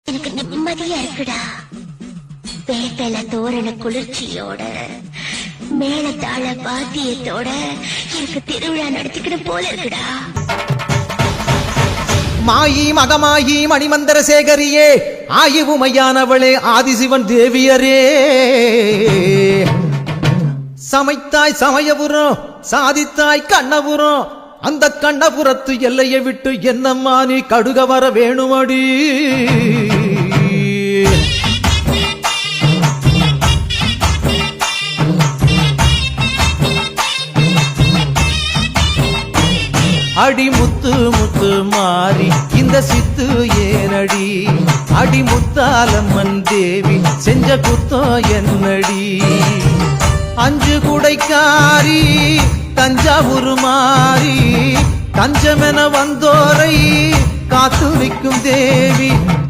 எனக்கு நிம்மதியா இருக்குடா. வேப்பல தோரண குளிர்ச்சியோட மேலத்தாள வாத்தியத்தோட எனக்கு திருவிழா நடத்திக்கணும் போல இருக்குடா. மாயி மகமாயி மணிமந்திர சேகரியே ஆயுவுமையானவளே ஆதிசிவன் தேவியரே சமைத்தாய் சமயபுரம் சாதித்தாய் கண்ணபுரம் அந்த கண்ணபுரத்து எல்லையை விட்டு என்னம்மா நீ கடுக வர வேணுமடி. அடி முத்து முத்து மாறி இந்த சித்து ஏனடி அடி முத்தாலம்மன் தேவி செஞ்ச குத்தம் என்னடி. அஞ்சு குடைக்காரி தஞ்சாவூர் மாறி தஞ்சமென வந்தோரை காத்து நிற்கும் தேவி